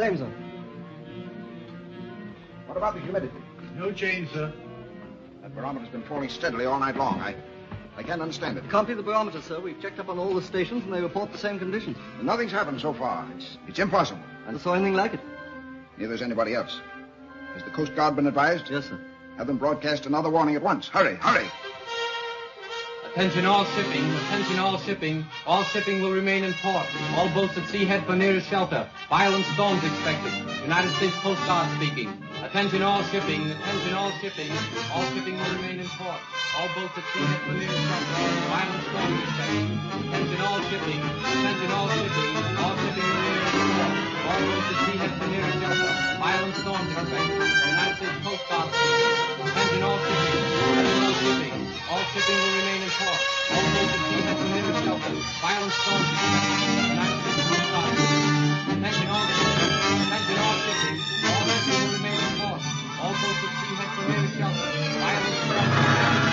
same, sir. What about the humidity? No change, sir. That barometer's been falling steadily all night long. I can't understand it. Can't be the barometer, sir. We've checked up on all the stations, and they report the same conditions. And nothing's happened so far. It's impossible. I never saw anything like it. Neither has anybody else. Has the Coast Guard been advised? Yes, sir. Have them broadcast another warning at once. Hurry, hurry. Attention all shipping. Attention all shipping. All shipping will remain in port. All boats at sea head for nearest shelter. Violent storms expected. United States Coast Guard speaking. Attention all shipping. Attention all shipping. All shipping will remain in port. All boats at sea head for nearest shelter. Violent storms expected. Attention all shipping. Attention all shipping. All shipping will remain in port. All boats at sea head for nearest shelter. Violent storms expected. United States Coast Guard speaking. Attention all shipping. Attention all shipping. All shipping will remain in port. All boats at sea head for nearest shelter. Violent storms expected. United States Coast Guard speaking. Attention all shipping. Attention all shipping. All shipping will remain in port. All boats at sea head for nearest shelter. Violent storms expected.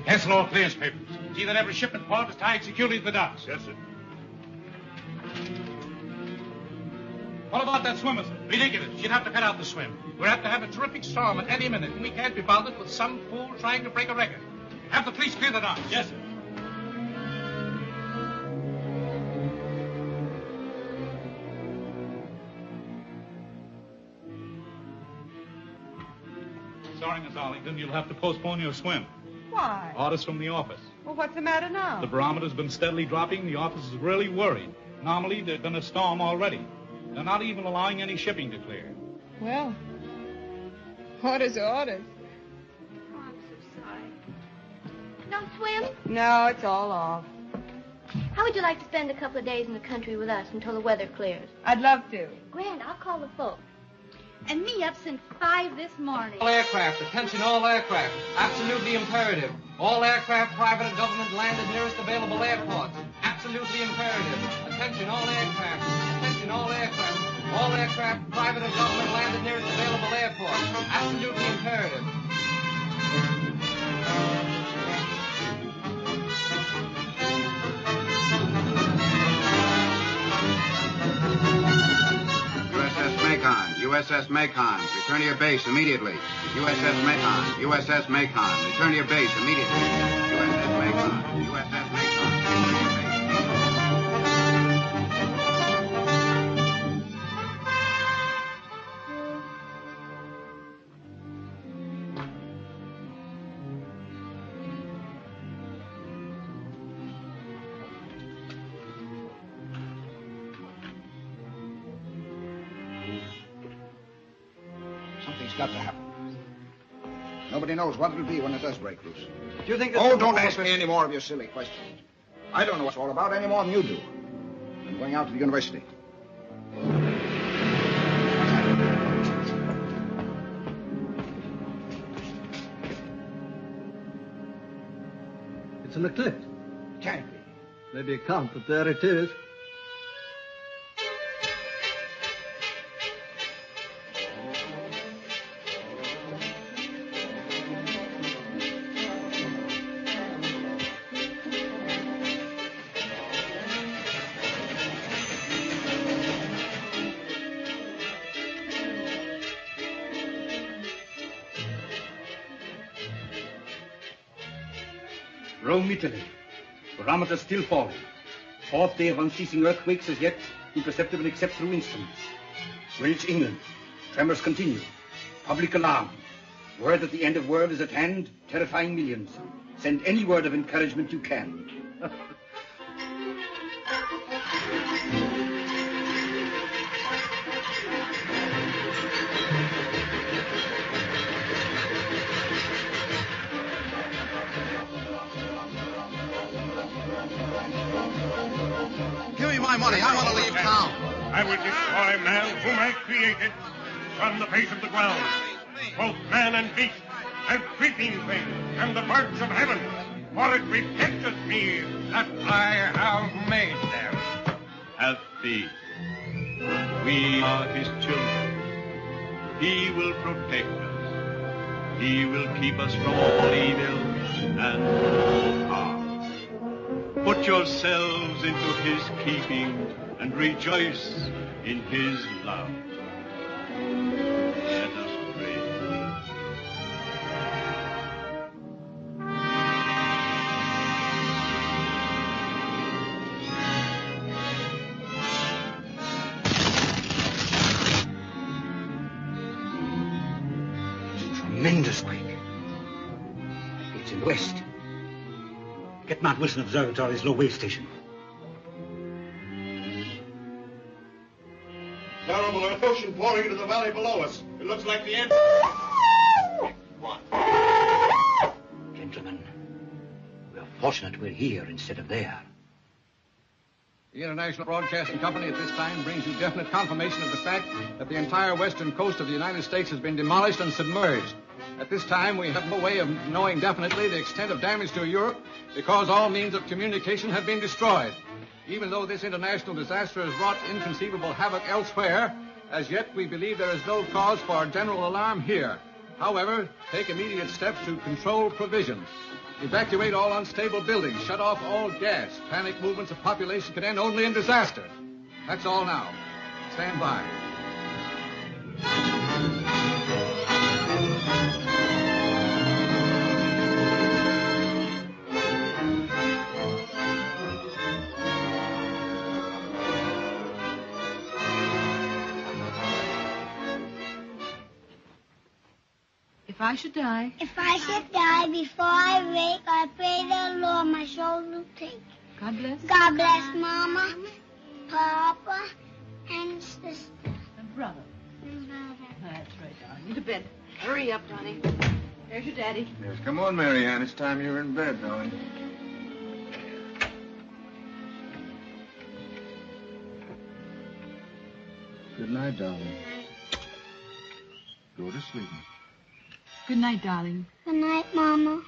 Cancel all clearance papers. See that every shipment port is tied securely to the docks. Yes, sir. What about that swimmer, sir? Ridiculous. She'd have to cut out the swim. We're apt to have a terrific storm at any minute, and we can't be bothered with some fool trying to break a record. Have the police clear the docks. Yes, sir. Sorry, Miss Arlington, you'll have to postpone your swim. Why? Orders from the office. Well, what's the matter now? The barometer's been steadily dropping. The office is really worried. Normally, there's been a storm already. They're not even allowing any shipping to clear. Well, orders are orders. Oh, I'm so sorry. No swim? No, it's all off. How would you like to spend a couple of days in the country with us until the weather clears? I'd love to. Grand, I'll call the folks. And me up since 5 this morning. All aircraft, attention all aircraft. Absolutely imperative. All aircraft, private and government, land at nearest available airports. Absolutely imperative. Attention all aircraft. Attention all aircraft. All aircraft, private and government, land at nearest available airports. Absolutely imperative. USS Macon, return to your base immediately. USS Macon, USS Macon, return to your base immediately. USS Macon, USS Macon. Something's got to happen. Nobody knows what it'll be when it does break loose. Do you think that... Oh, don't ask me any more of your silly questions. I don't know what it's all about any more than you do. I'm going out to the university. It's an eclipse. Can't be. Maybe it can't, but there it is. Rome, Italy. Barometer still falling. 4th day of unceasing earthquakes as yet imperceptible except through instruments. Greenwich, England. Tremors continue. Public alarm. Word that the end of world is at hand, terrifying millions. Send any word of encouragement you can. Give me my money. I want to leave town. I will destroy man whom I created from the face of the ground. Both man and beast, and creeping things, and the birds of heaven. For it repenteth me that I have made them. Have faith. We are his children. He will protect us. He will keep us from all evil and all harm. Put yourselves into his keeping and rejoice in his love. Let us pray. Tremendous quake. It's in the west. Get Mount Wilson Observatory's low wave station. Terrible ocean pouring into the valley below us. It looks like the end. Gentlemen, we're fortunate we're here instead of there. The International Broadcasting Company at this time brings you definite confirmation of the fact that the entire western coast of the United States has been demolished and submerged. At this time, we have no way of knowing definitely the extent of damage to Europe because all means of communication have been destroyed. Even though this international disaster has wrought inconceivable havoc elsewhere, as yet we believe there is no cause for general alarm here. However, take immediate steps to control provisions. Evacuate all unstable buildings, shut off all gas. Panic movements of population can end only in disaster. That's all now. Stand by. If I should die. If I should die before I wake, I pray the Lord my soul will take. God bless. God bless Mama, Papa, and sister. And brother. And brother. That's right, darling. You to bed. Hurry up, Ronnie. There's your daddy. Yes, come on, Mary Ann. It's time you're in bed, darling. Good night, darling. Go to sleep. Good night, darling. Good night, Mama.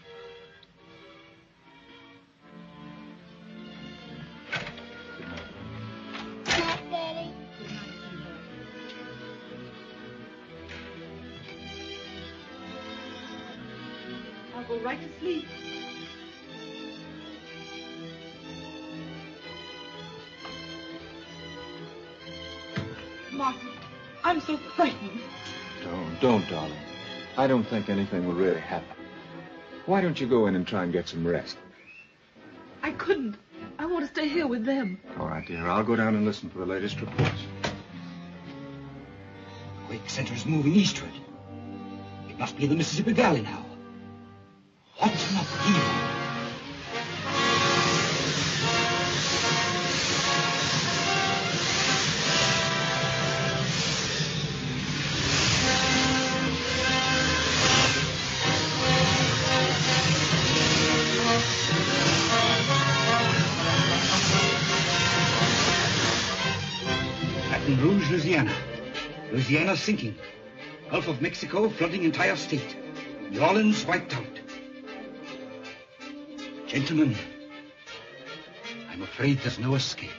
Good night, Daddy. I'll go right to sleep. Martin, I'm so frightened. Don't, darling. I don't think anything will really happen. Why don't you go in and try and get some rest? I couldn't. I want to stay here with them. All right, dear. I'll go down and listen for the latest reports. The quake center's moving eastward. It must be in the Mississippi Valley now. What's not here? Baton Rouge, Louisiana. Louisiana sinking. Gulf of Mexico flooding entire state. New Orleans wiped out. Gentlemen, I'm afraid there's no escape.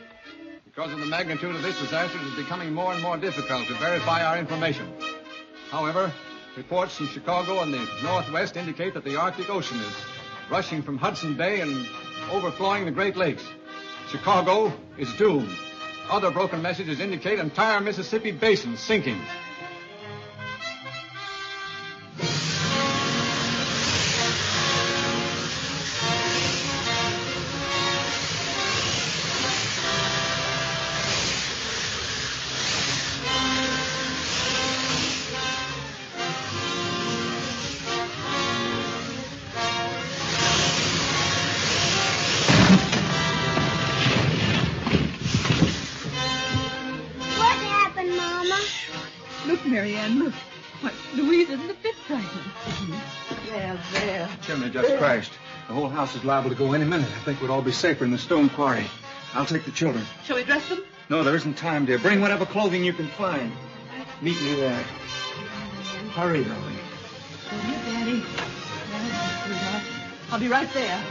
Because of the magnitude of this disaster, it is becoming more and more difficult to verify our information. However, reports from Chicago and the Northwest indicate that the Arctic Ocean is rushing from Hudson Bay and overflowing the Great Lakes. Chicago is doomed. Other broken messages indicate entire Mississippi basin sinking. Marianne, look. What, Louise isn't a bit frightened. There. Chimney just crashed. The whole house is liable to go any minute. I think we'd all be safer in the stone quarry. I'll take the children. Shall we dress them? No, there isn't time, dear. Bring whatever clothing you can find. Meet me there. Hurry, darling. Here, Daddy. I'll be right there.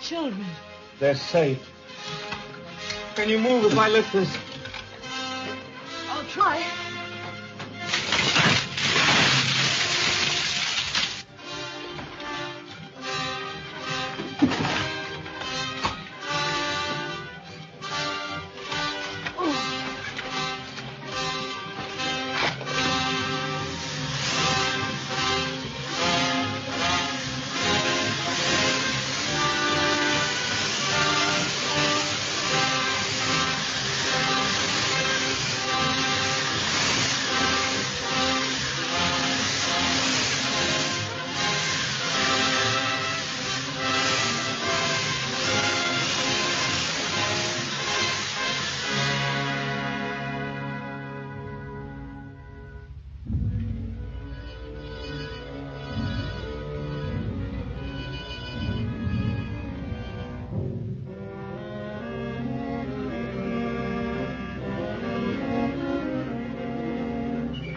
children? They're safe. Can you move if I lift this? I'll try.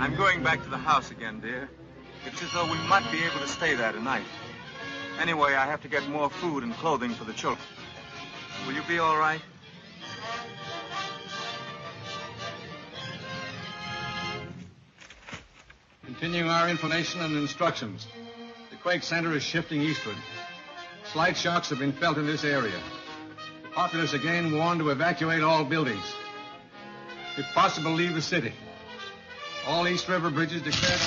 I'm going back to the house again, dear. It's as though we might be able to stay there tonight. Anyway, I have to get more food and clothing for the children. Will you be all right? Continuing our information and instructions. The quake center is shifting eastward. Slight shocks have been felt in this area. The populace again warned to evacuate all buildings. If possible, leave the city. All East River bridges declared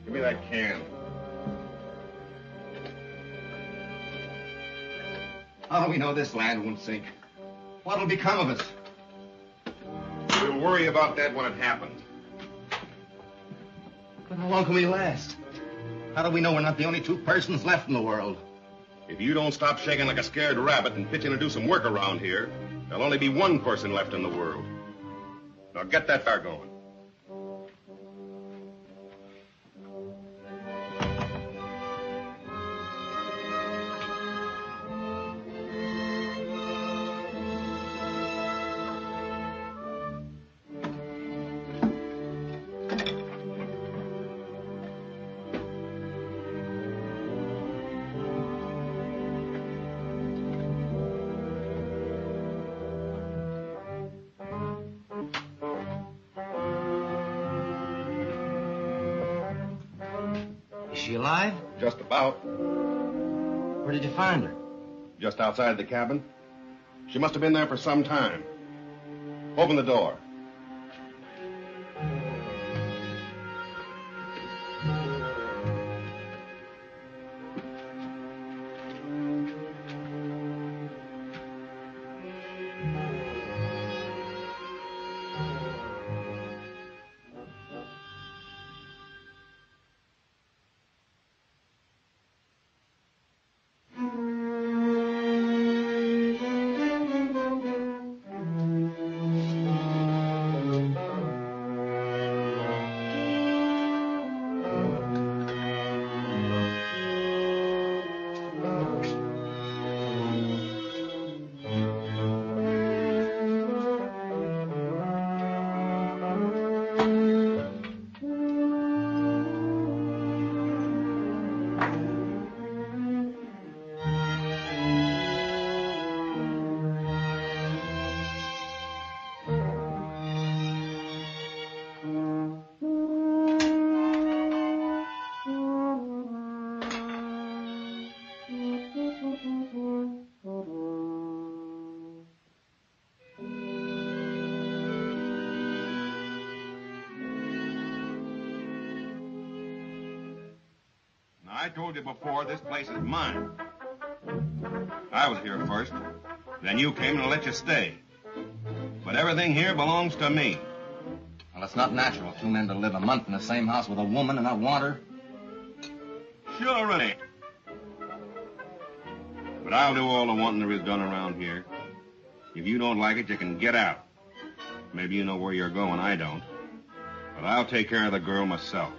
Give me that can. How do we know this land won't sink? What'll become of us? We'll worry about that when it happens. But how long can we last? How do we know we're not the only two persons left in the world? If you don't stop shaking like a scared rabbit and pitch in and do some work around here, there'll only be one person left in the world. Now get that fire going. Is she alive? Just about. Where did you find her? Just outside the cabin. She must have been there for some time. Open the door. I told you before, this place is mine. I was here first. Then you came and I let you stay. But everything here belongs to me. Well, it's not natural two men to live a month in the same house with a woman and not want her. Sure it ain't. But I'll do all the wanting there is done around here. If you don't like it, you can get out. Maybe you know where you're going, I don't. But I'll take care of the girl myself.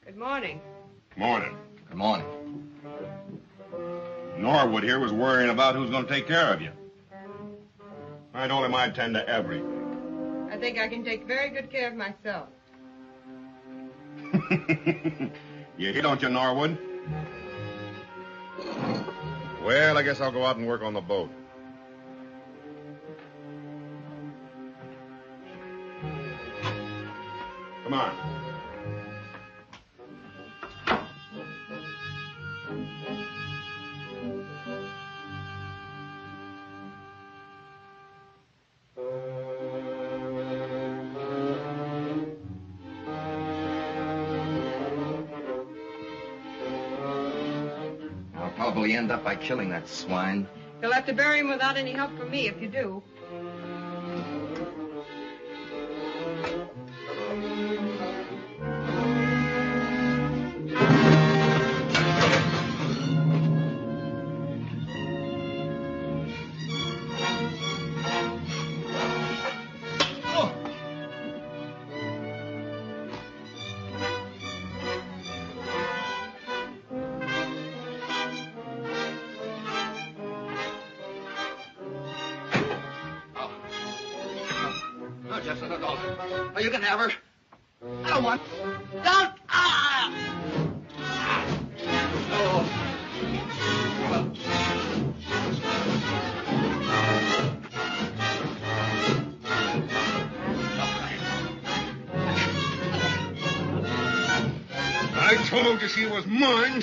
Good morning. Morning. Good morning. Norwood here was worrying about who's going to take care of you. I told him I'd tend to everything. I think I can take very good care of myself. You hear, don't you, Norwood? Well, I guess I'll go out and work on the boat. Come on. I'll probably end up by killing that swine. You'll have to bury him without any help from me if you do. Oh, you can have her. I don't want. Don't! Ah! Oh. I told you she was mine.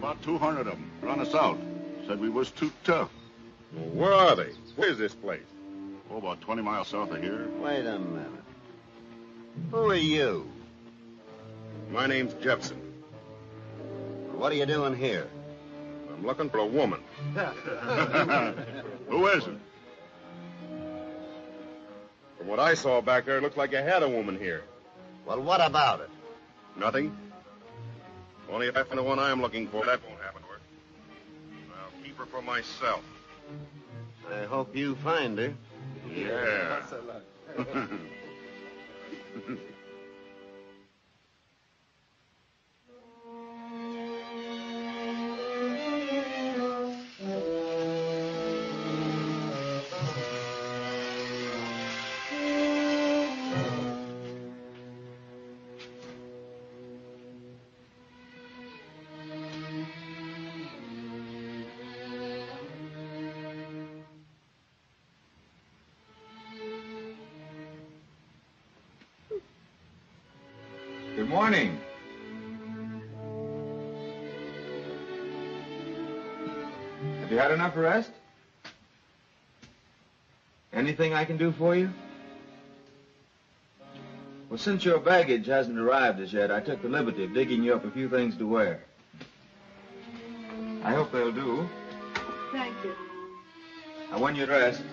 About 200 of them. Run us out. Said we was too tough. Well, where are they? Where's this place? Oh, about 20 miles south of here. Wait a minute. Who are you? My name's Jepson. What are you doing here? I'm looking for a woman. Who is it? From what I saw back there, it looked like you had a woman here. Well, what about it? Nothing. Only if I find the one I'm looking for, that won't happen to her. I'll keep her for myself. I hope you find her. Yeah. Good morning. Have you had enough rest? Anything I can do for you? Well, since your baggage hasn't arrived as yet, I took the liberty of digging you up a few things to wear. I hope they'll do. Thank you. Now, when you're dressed,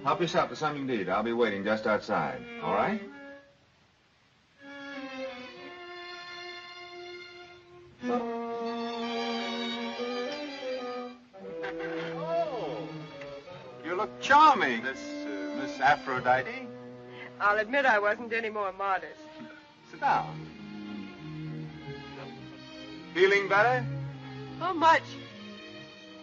help yourself to something to eat. I'll be waiting just outside. All right? Oh, you look charming, Miss Aphrodite. I'll admit I wasn't any more modest. Sit down. Feeling better? How much?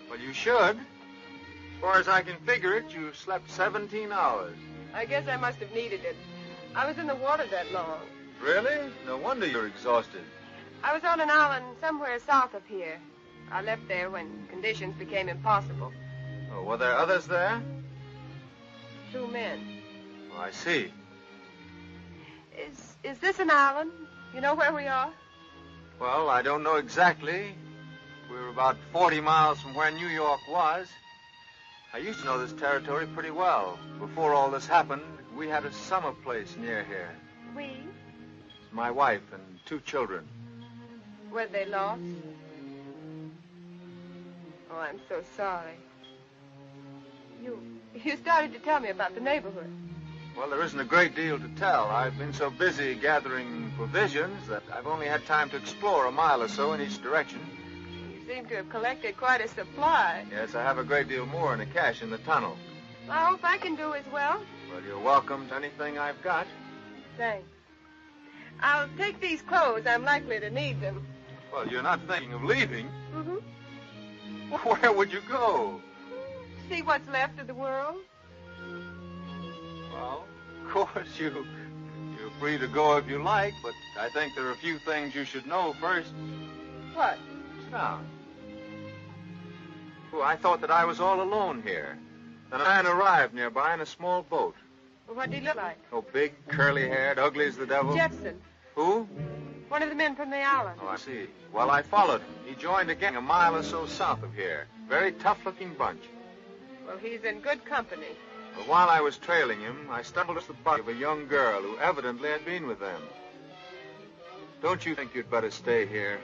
Well, you should. As far as I can figure it, you slept 17 hours. I guess I must have needed it. I was in the water that long. Really? No wonder you're exhausted. I was on an island somewhere south of here. I left there when conditions became impossible. Oh, were there others there? 2 men. Oh, I see. Is this an island? You know where we are? Well, I don't know exactly. We're about 40 miles from where New York was. I used to know this territory pretty well. Before all this happened, we had a summer place near here. We? It's my wife and 2 children. Were they lost? Oh, I'm so sorry. You started to tell me about the neighborhood. Well, there isn't a great deal to tell. I've been so busy gathering provisions that I've only had time to explore a mile or so in each direction. You seem to have collected quite a supply. Yes, I have a great deal more in the cache in the tunnel. I hope I can do as well. Well, you're welcome to anything I've got. Thanks. I'll take these clothes. I'm likely to need them. Well, you're not thinking of leaving? Mm-hmm. Where would you go? See what's left of the world. Well, of course, you're free to go if you like, but I think there are a few things you should know first. What? Sit down. Oh, I thought that I was all alone here. Then a man arrived nearby in a small boat. Well, what did he look like? Oh, big, curly-haired, ugly as the devil. Jepson. Who? One of the men from the island. Oh, I see. Well, I followed him. He joined a gang a mile or so south of here. Very tough-looking bunch. Well, he's in good company. But while I was trailing him, I stumbled across the body of a young girl who evidently had been with them. Don't you think you'd better stay here?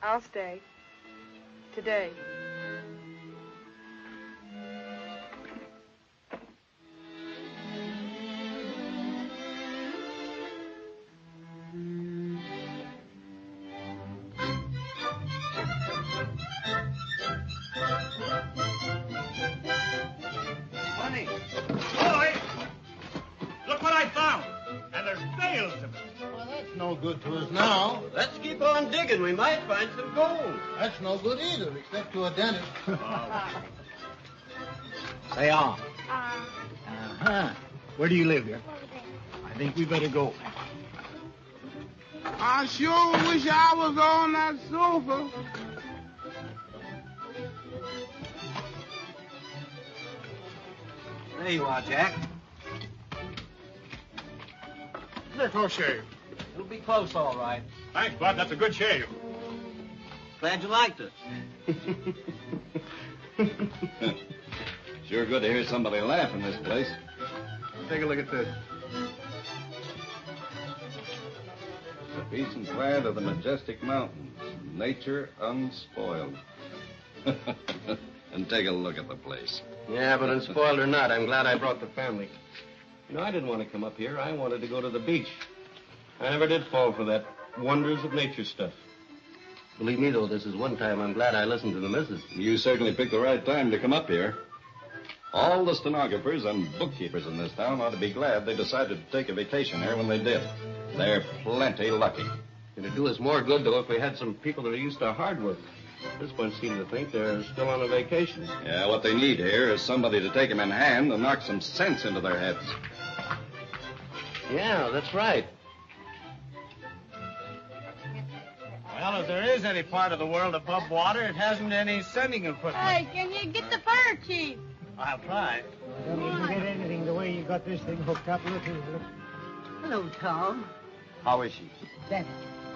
I'll stay. Today. Honey, boy, look what I found. And there's bales of it. Well, that's no good to us now. Let's keep on digging. We might find some gold. That's no good either, except to a dentist. Say on. Uh-huh. Where do you live here? I think we better go. I sure wish I was on that sofa. There you are, Jack. Ricochet, It'll be close, all right. Thanks, Bud. That's a good shave. Glad you liked it. Sure good to hear somebody laugh in this place. Take a look at this. The peace and quiet of the majestic mountains. Nature unspoiled. And take a look at the place. Yeah, but unspoiled or not, I'm glad I brought the family. You know, I didn't want to come up here. I wanted to go to the beach. I never did fall for that wonders of nature stuff. Believe me, though, this is one time I'm glad I listened to the missus. You certainly picked the right time to come up here. All the stenographers and bookkeepers in this town ought to be glad they decided to take a vacation here when they did. They're plenty lucky. It'd do us more good, though, if we had some people that are used to hard work. This bunch seem to think they're still on a vacation. Yeah, what they need here is somebody to take them in hand and knock some sense into their heads. Yeah, that's right. Well, if there is any part of the world above water, it hasn't any sending equipment. Hey, can you get the fur, Chief? I'll try. Don't need to get anything the way you got this thing hooked up. Look here, look. Hello, Tom. How is she? Better.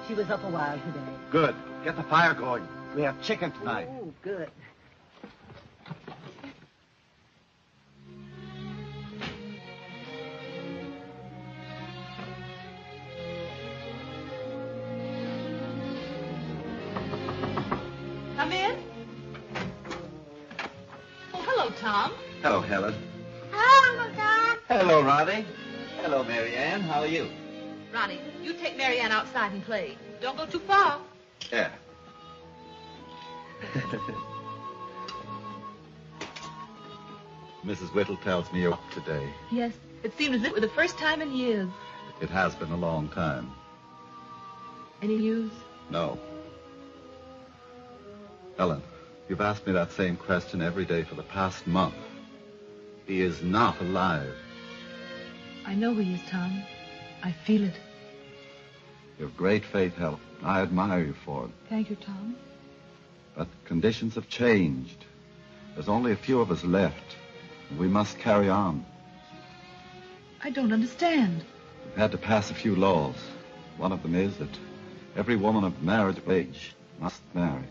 She was up a while today. Good. Get the fire going. We have chicken tonight. Oh, good. Come in. Oh, hello, Tom. Hello, Helen. Hello, Uncle Tom. Hello, Ronnie. Hello, Mary Ann. How are you? Ronnie, you take Mary Ann outside and play. Don't go too far. Yeah. Mrs. Whittle tells me you're up today. Yes, it seems as if it were the first time in years. It has been a long time. Any news? No. Helen, you've asked me that same question every day for the past month. He is not alive. I know he is, Tom. I feel it. You have great faith, Helen. I admire you for it. Thank you, Tom. But conditions have changed. There's only a few of us left. And we must carry on. I don't understand. We've had to pass a few laws. One of them is that every woman of marriageable age must marry.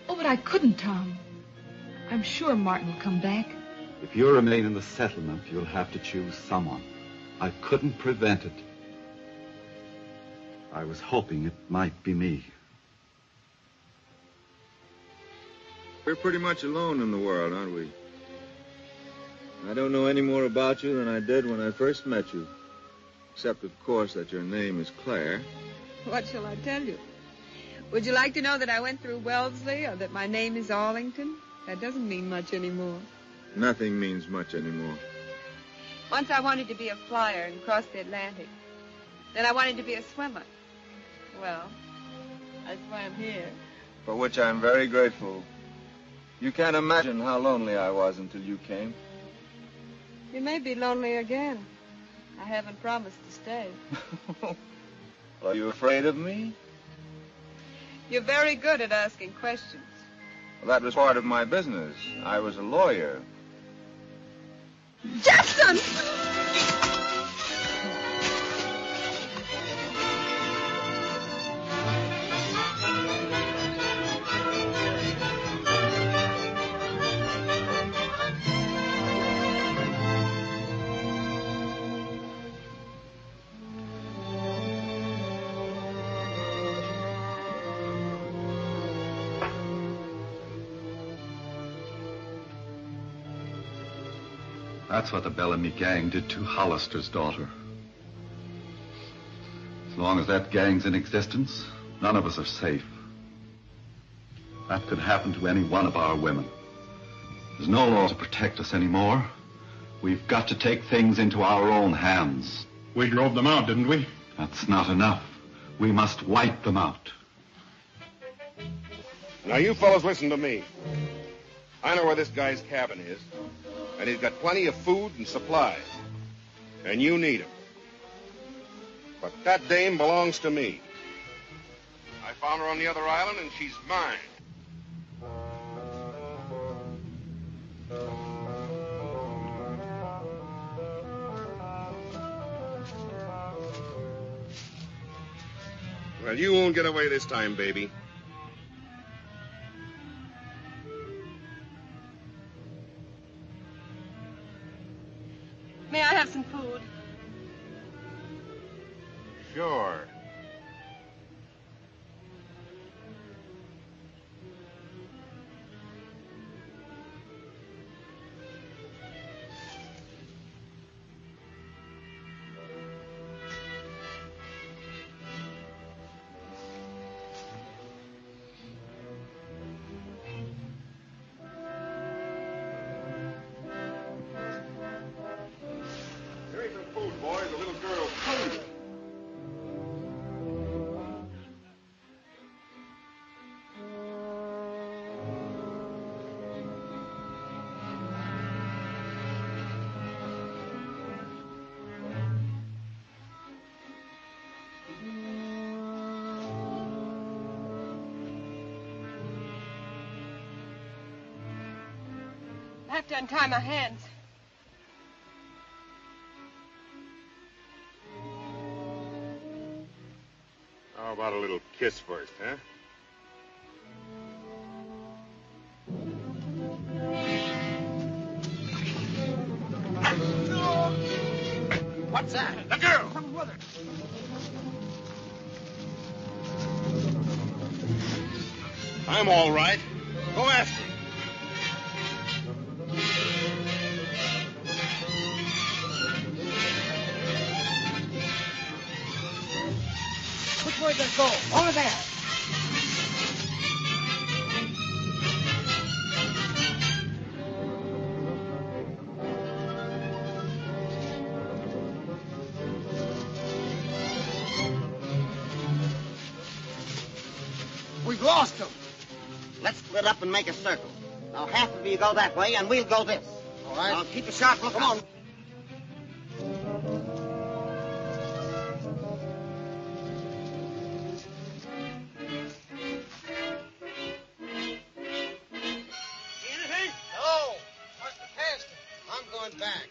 Oh, but I couldn't, Tom. I'm sure Martin will come back. If you remain in the settlement, you'll have to choose someone. I couldn't prevent it. I was hoping it might be me. We're pretty much alone in the world, aren't we? I don't know any more about you than I did when I first met you. Except, of course, that your name is Claire. What shall I tell you? Would you like to know that I went through Wellesley or that my name is Arlington? That doesn't mean much anymore. Nothing means much anymore. Once I wanted to be a flyer and cross the Atlantic. Then I wanted to be a swimmer. Well, that's why I'm here. For which I'm very grateful. You can't imagine how lonely I was until you came. You may be lonely again. I haven't promised to stay. Are you afraid of me? You're very good at asking questions. Well, that was part of my business. I was a lawyer. Jackson! That's what the Bellamy gang did to Hollister's daughter. As long as that gang's in existence, none of us are safe. That could happen to any one of our women. There's no law to protect us anymore. We've got to take things into our own hands. We drove them out, didn't we? That's not enough. We must wipe them out. Now, you fellows listen to me. I know where this guy's cabin is, and he's got plenty of food and supplies, and you need him. But that dame belongs to me. I found her on the other island, and she's mine. Well, you won't get away this time, baby. May I have some food? Sure. Here's some food, boys. The little girl's hungry. I have to untie my hands. How about a little kiss first, huh? What's that? The girl! Come with her. I'm all right. Go after him. Which way does it go? Over there. We've lost him. Let's split up and make a circle. Now, half of you go that way, and we'll go this. All right. Now, keep a sharp look. Come on. Anything? No. Must have passed him. I'm going back.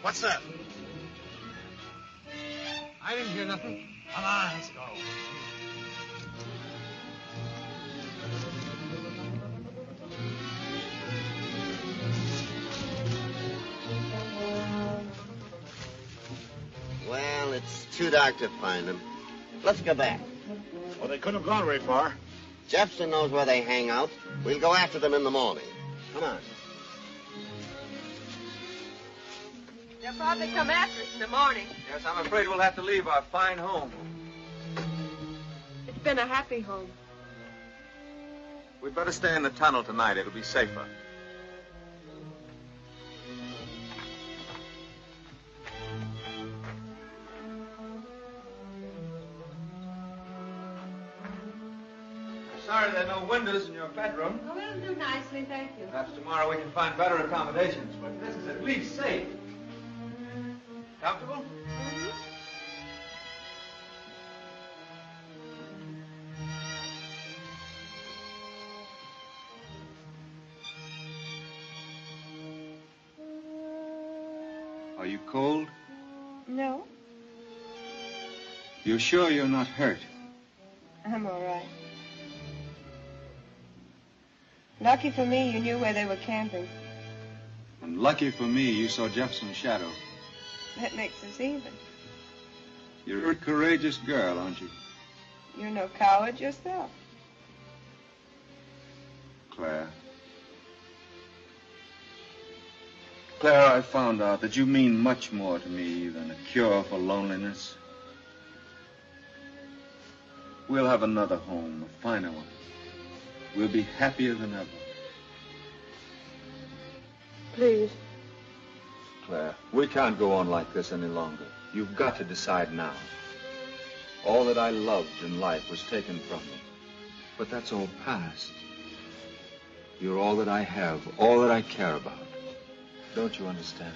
What's that? I didn't hear nothing. Come on, let's go. Well, it's too dark to find them. Let's go back. Well, they couldn't have gone very far. Jefferson knows where they hang out. We'll go after them in the morning. Come on. They'll probably come after us in the morning. Yes, I'm afraid we'll have to leave our fine home. It's been a happy home. We'd better stay in the tunnel tonight. It'll be safer. Sorry there are no windows in your bedroom. Oh, it'll do nicely, thank you. Perhaps tomorrow we can find better accommodations, but this is at least safe. Comfortable? Are you cold? No, You're sure you're not hurt? I'm all right. Lucky for me, you knew where they were camping. And lucky for me, you saw Jefferson's shadow. That makes us even. You're a courageous girl, aren't you, You're no coward yourself. Claire? Claire, I found out that you mean much more to me than a cure for loneliness. We'll have another home, a finer one. We'll be happier than ever. Please. Claire, we can't go on like this any longer. You've got to decide now. All that I loved in life was taken from me. But that's all past. You're all that I have, all that I care about. Don't you understand?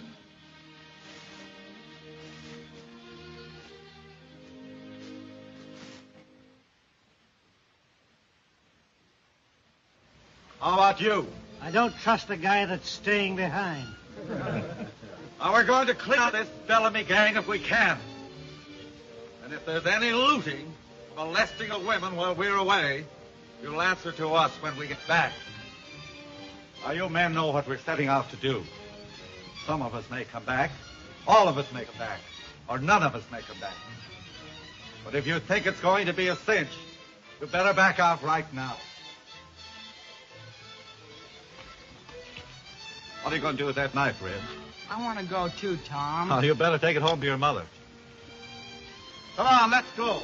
How about you? I don't trust a guy that's staying behind. Now, we're going to clean out this Bellamy gang if we can. And if there's any looting, molesting of women while we're away, you'll answer to us when we get back. Now, you men know what we're setting out to do. Some of us may come back. All of us may come back. Or none of us may come back. But if you think it's going to be a cinch, you better back out right now. What are you going to do with that knife, Red? I want to go too, Tom. Oh, you better take it home to your mother. Come on, let's go.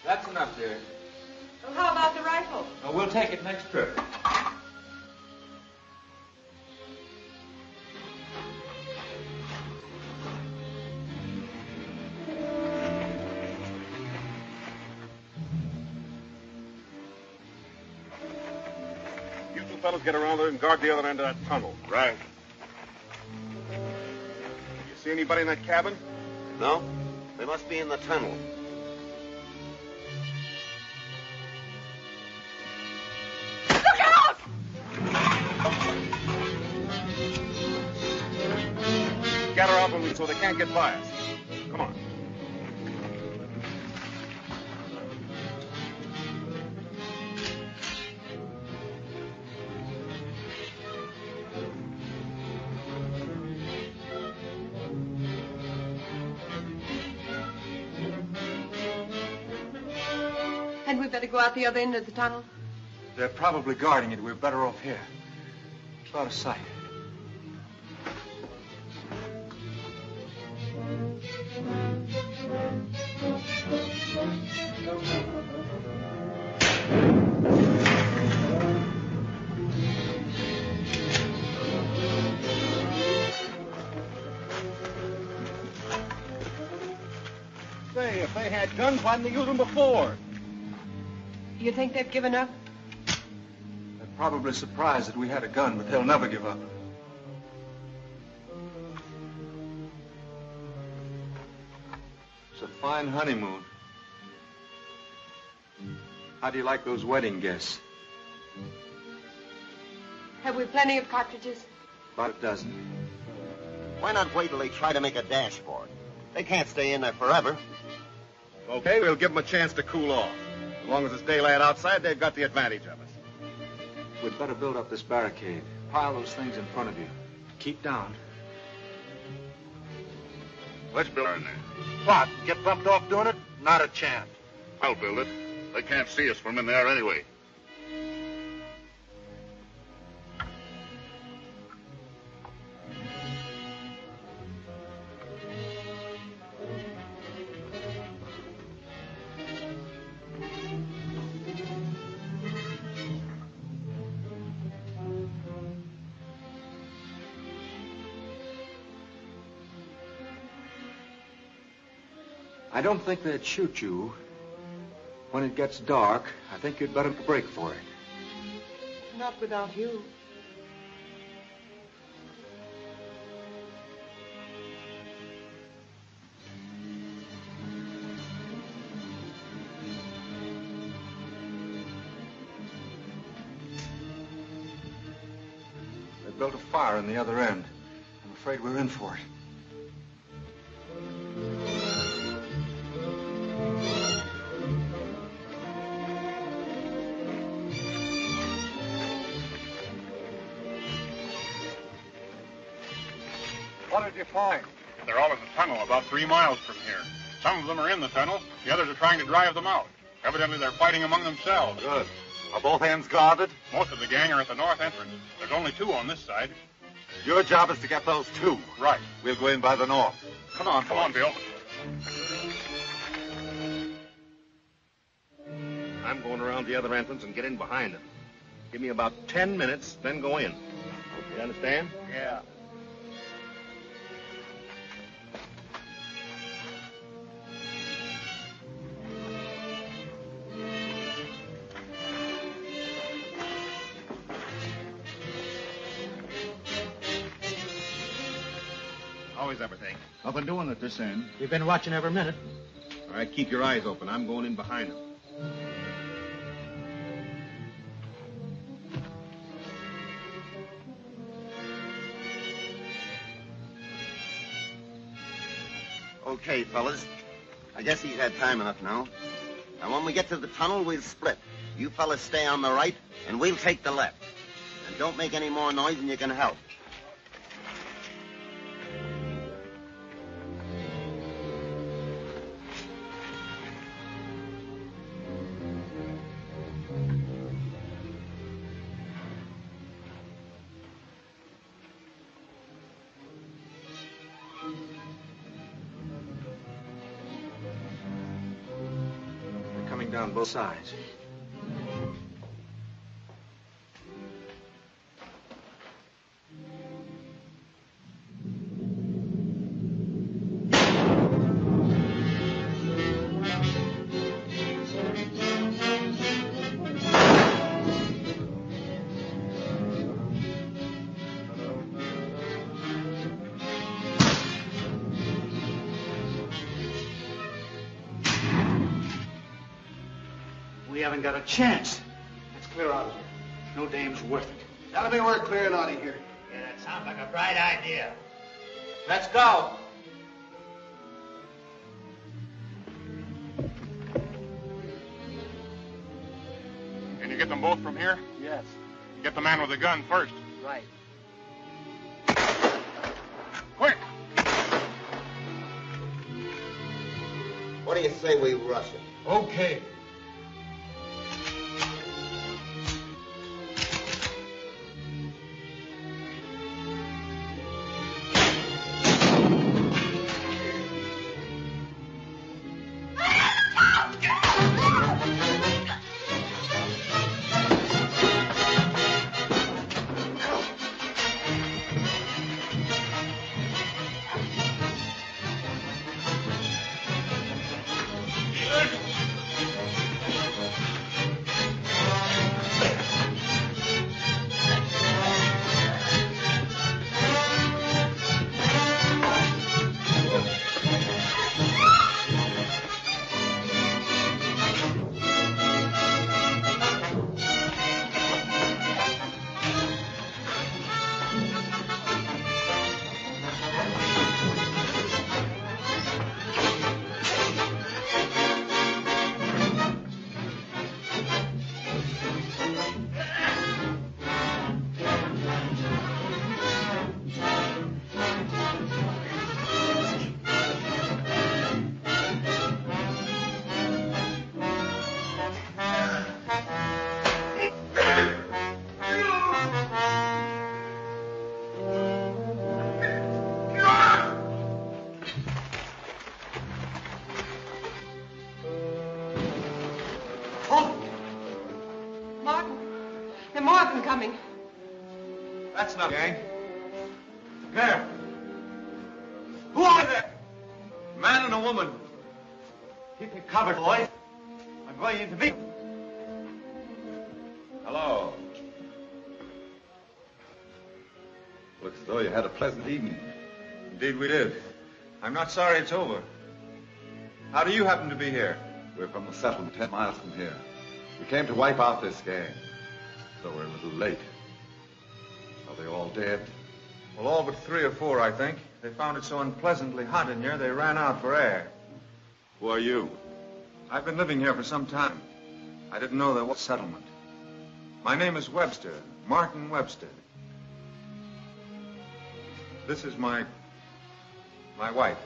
That's enough, dear. Well, how about the rifle? Oh, we'll take it next trip. You two fellas get around there and guard the other end of that tunnel. Right. You see anybody in that cabin? No? They must be in the tunnel. Scatter out when we so they can't get by us. Come on. Hadn't we better go out the other end of the tunnel? They're probably guarding it. We're better off here. It's out of sight. Say, if they had guns, why didn't they use them before? You think they've given up? They're probably surprised that we had a gun, but they'll never give up. It's a fine honeymoon. How do you like those wedding guests? Have we plenty of cartridges? About a dozen. Why not wait till they try to make a dash for it? They can't stay in there forever. Okay, we'll give them a chance to cool off. As long as it's daylight outside, they've got the advantage of us. We'd better build up this barricade. Pile those things in front of you. Keep down. Let's build in there. What? Get bumped off doing it? Not a chance. I'll build it. They can't see us from in there anyway. I don't think they'd shoot you. When it gets dark, I think you'd better break for it. Not without you. They built a fire in the other end. I'm afraid we're in for it. What did you find? They're all in the tunnel about 3 miles from here. Some of them are in the tunnel. The others are trying to drive them out. Evidently, they're fighting among themselves. Good. Are both ends guarded? Most of the gang are at the north entrance. There's only 2 on this side. Your job is to get those 2. Right. We'll go in by the north. Come on, Come on, Bill. I'm going around the other entrance and get in behind them. Give me about 10 minutes, then go in. You understand? Yeah. How is everything? Nothing doing at this end. We've been watching every minute. All right, keep your eyes open. I'm going in behind them. Okay, fellas. I guess he's had time enough now. Now, when we get to the tunnel, we'll split. You fellas stay on the right, and we'll take the left. And don't make any more noise than you can help. Down both sides. We haven't got a chance. Let's clear out of here. No dame's worth it. Tell me we're clearing out of here. Yeah, that sounds like a bright idea. Let's go. Can you get them both from here? Yes. Get the man with the gun first. Right. Quick! What do you say we rush it? Okay. Coming. That's not gang. There. Who are there? A man and a woman. Keep me covered, boys. I'm going into the... Hello. Looks as though you had a pleasant evening. Indeed we did. I'm not sorry it's over. How do you happen to be here? We're from the settlement 10 miles from here. We came to wipe out this gang. So we're a little late. Are they all dead? Well, all but 3 or 4, I think. They found it so unpleasantly hot in here, they ran out for air. Who are you? I've been living here for some time. I didn't know there was a settlement. My name is Webster, Martin Webster. This is my wife.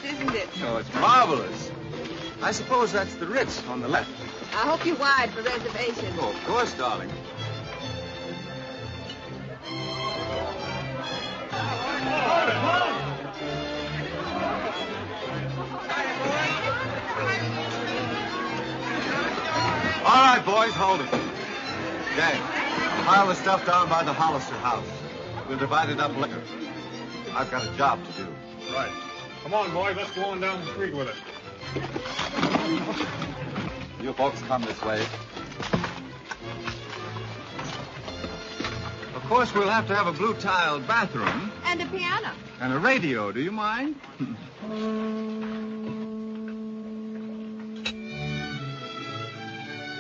Isn't it? Oh, it's marvelous. I suppose that's the Ritz on the left. I hope you wired for reservations. Oh, of course, darling. All right, boys, hold it. Gang, pile the stuff down by the Hollister house. We'll divide it up later. I've got a job to do. Right. Come on, boys. Let's go on down the street with it. You folks come this way. Of course, we'll have to have a blue tiled bathroom. And a piano. And a radio. Do you mind?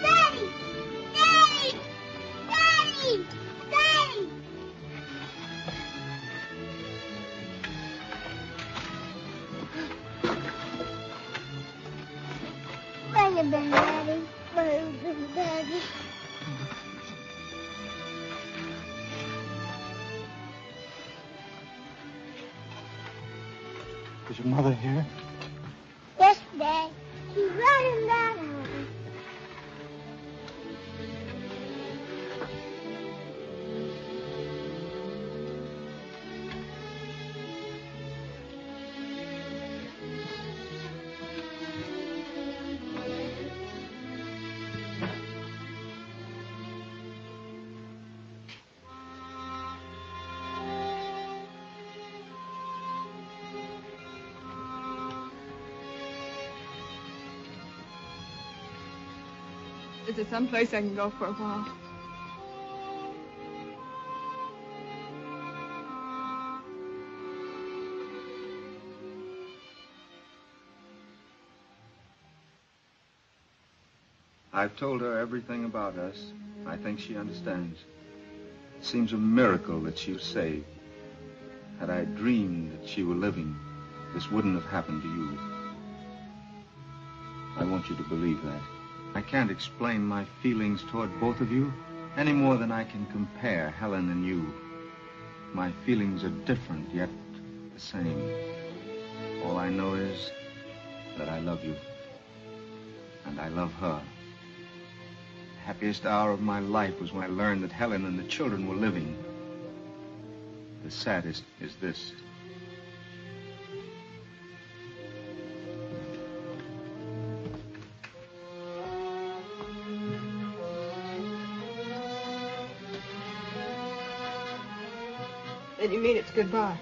Daddy! Daddy! Daddy! Daddy! Where you been, Daddy? Where you been, Daddy? Is your mother here? Yes, Dad. She's running down. Is there some place I can go for a while? I've told her everything about us. I think she understands. It seems a miracle that she was saved. Had I dreamed that she were living, this wouldn't have happened to you. I want you to believe that. I can't explain my feelings toward both of you any more than I can compare Helen and you. My feelings are different, yet the same. All I know is that I love you, and I love her. The happiest hour of my life was when I learned that Helen and the children were living. The saddest is this. Then you mean it's goodbye?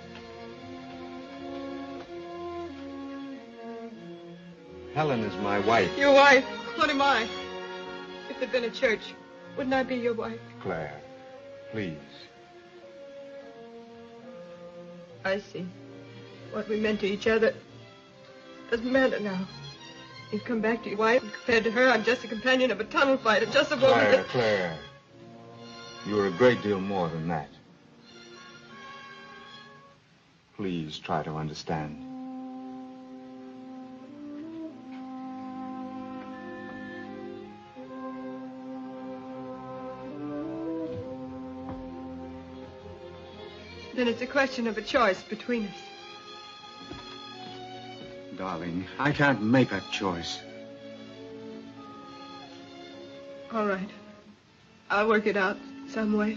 Helen is my wife. Your wife? What am I? If there'd been a church, wouldn't I be your wife? Claire, please. I see. What we meant to each other doesn't matter now. You've come back to your wife, and compared to her, I'm just a companion of a tunnel fighter, just a woman that... Claire. You're a great deal more than that. Please try to understand. Then it's a question of a choice between us. Darling, I can't make that choice. All right. I'll work it out some way.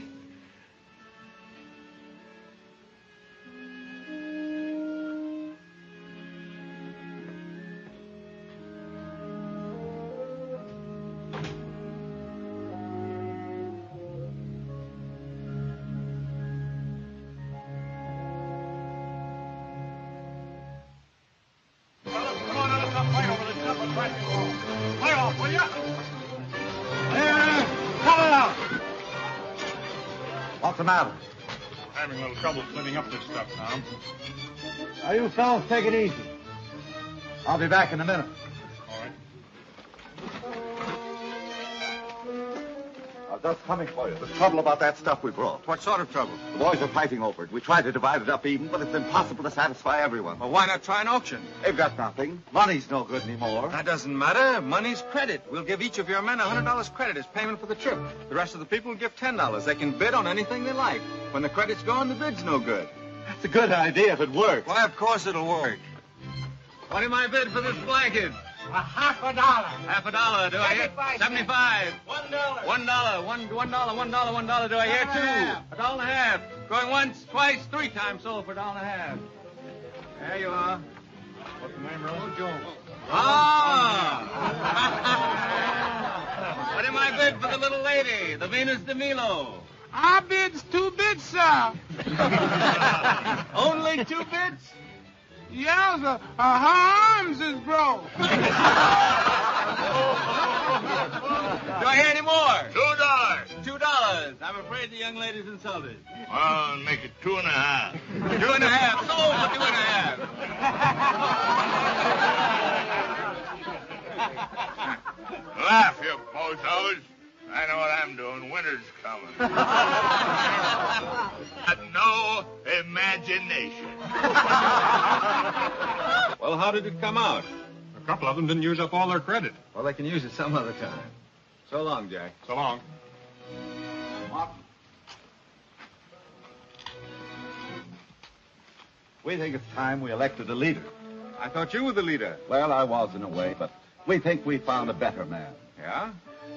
What's the matter? Having a little trouble splitting up this stuff, Tom. Now, you fellas take it easy. I'll be back in a minute. All right. I was just coming for you. There's trouble about that stuff we brought. What sort of trouble? The boys are fighting over it. We tried to divide it up even, but it's impossible to satisfy everyone. Well, why not try an auction? They've got nothing. Money's no good anymore. That doesn't matter. Money's credit. We'll give each of your men $100 credit as payment for the trip. The rest of the people will give $10. They can bid on anything they like. When the credit's gone, the bid's no good. That's a good idea if it works. Why, of course it'll work. What am I bid for this blanket? $50. $50. Do I hear? 75. $1. $1. $1. $1. $1. $1. Do I hear? $2. $1.50. Going once, twice, 3 times sold for $1.50. There you are. What's the name, Rose? Jones. Ah! What am I bid for the little lady, the Venus de Milo? I bids 2 bits, sir. Only 2 bits? Yeah, sir. Her arms is broke. Do I hear any more? $2. $2. I'm afraid the young lady's insulted. Well, make it 2.5. 2.5. Sold for 2.5. Laugh, you bozos. I know what I'm doing. Winter's coming. Got no imagination. Well, how did it come out? A couple of them didn't use up all their credit. Well, they can use it some other time. So long, Jack. So long. We think it's time we elected a leader. I thought you were the leader. Well, I was in a way, but we think we found a better man. Yeah?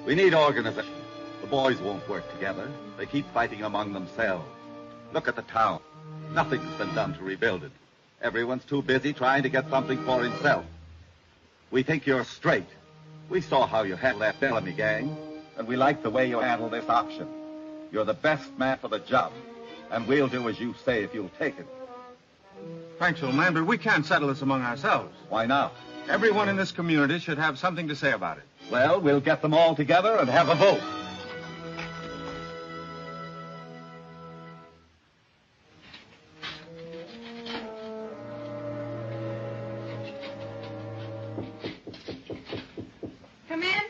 We need organization. The boys won't work together. They keep fighting among themselves. Look at the town. Nothing's been done to rebuild it. Everyone's too busy trying to get something for himself. We think you're straight. We saw how you handled that Bellamy gang, and we like the way you handle this auction. You're the best man for the job, and we'll do as you say if you'll take it. Thanks, old man, but we can't settle this among ourselves. Why not? Everyone in this community should have something to say about it. Well, we'll get them all together and have a vote. Come in.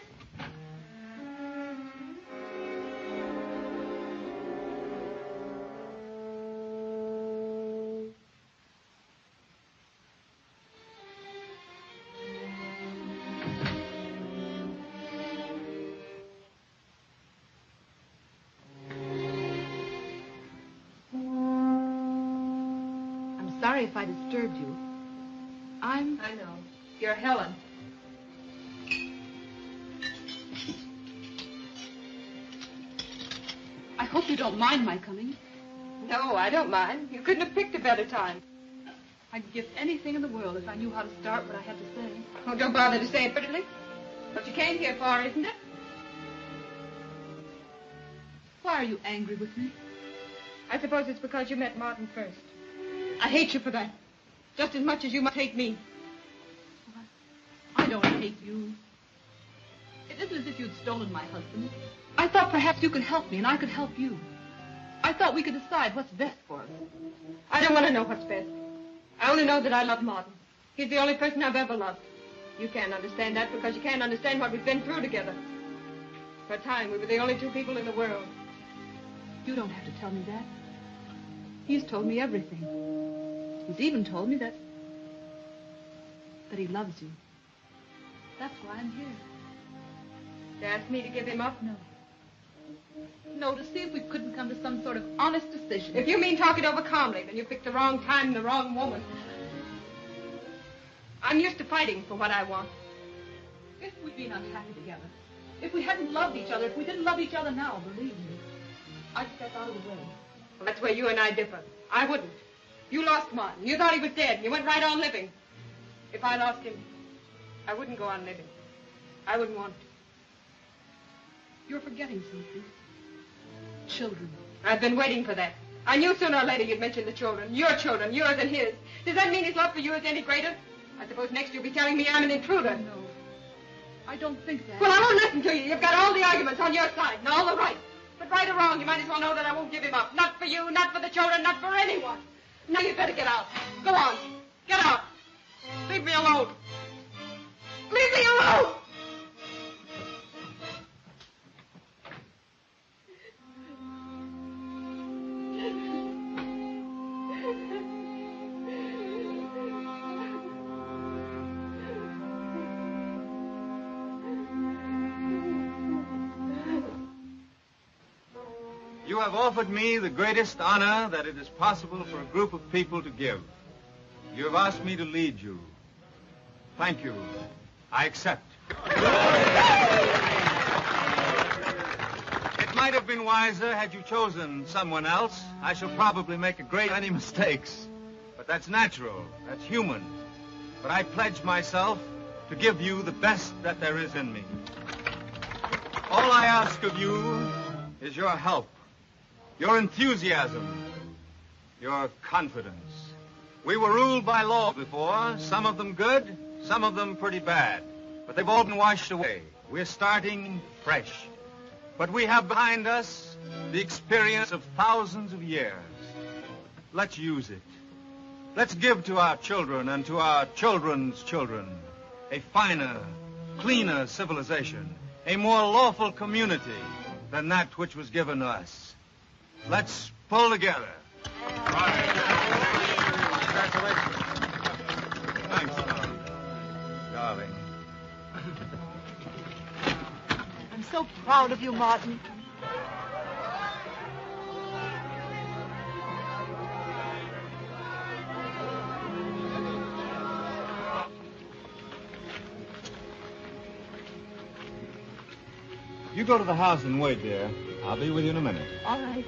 Sorry if I disturbed you. I know. You're Helen. I hope you don't mind my coming. No, I don't mind. You couldn't have picked a better time. I'd give anything in the world if I knew how to start what I had to say. Oh, don't bother to say it prettily. What you came here for, isn't it? Why are you angry with me? I suppose it's because you met Martin first. I hate you for that. Just as much as you must hate me. I don't hate you. It isn't as if you'd stolen my husband. I thought perhaps you could help me and I could help you. I thought we could decide what's best for us. I don't want to know what's best. I only know that I love Martin. He's the only person I've ever loved. You can't understand that because you can't understand what we've been through together. For a time, we were the only 2 people in the world. You don't have to tell me that. He's told me everything. He's even told me that he loves you. That's why I'm here. To ask me to give him up? No. No, to see if we couldn't come to some sort of honest decision. If you mean talk it over calmly, then you picked the wrong time and the wrong woman. I'm used to fighting for what I want. If we'd been unhappy together, if we hadn't loved each other, if we didn't love each other now, believe me, I'd step out of the way. Well, that's where you and I differ. I wouldn't. You lost Martin. You thought he was dead. You went right on living. If I lost him, I wouldn't go on living. I wouldn't want to. You're forgetting something. Children. I've been waiting for that. I knew sooner or later you'd mention the children. Your children, yours and his. Does that mean his love for you is any greater? I suppose next you'll be telling me I'm an intruder. No. I don't think that. Well, I won't listen to you. You've got all the arguments on your side and all the right. But right or wrong, you might as well know that I won't give him up. Not for you, not for the children, not for anyone. Now you'd better get out. Go on. Get out. Leave me alone. Leave me alone! You have offered me the greatest honor that it is possible for a group of people to give. You have asked me to lead you. Thank you. I accept. It might have been wiser had you chosen someone else. I shall probably make a great many mistakes. But that's natural. That's human. But I pledge myself to give you the best that there is in me. All I ask of you is your help, your enthusiasm, your confidence. We were ruled by law before, some of them good, some of them pretty bad. But they've all been washed away. We're starting fresh. But we have behind us the experience of thousands of years. Let's use it. Let's give to our children and to our children's children a finer, cleaner civilization, a more lawful community than that which was given us. Let's pull together. Congratulations. Thanks, darling. I'm so proud of you, Martin. You go to the house and wait, dear. I'll be with you in a minute. All right.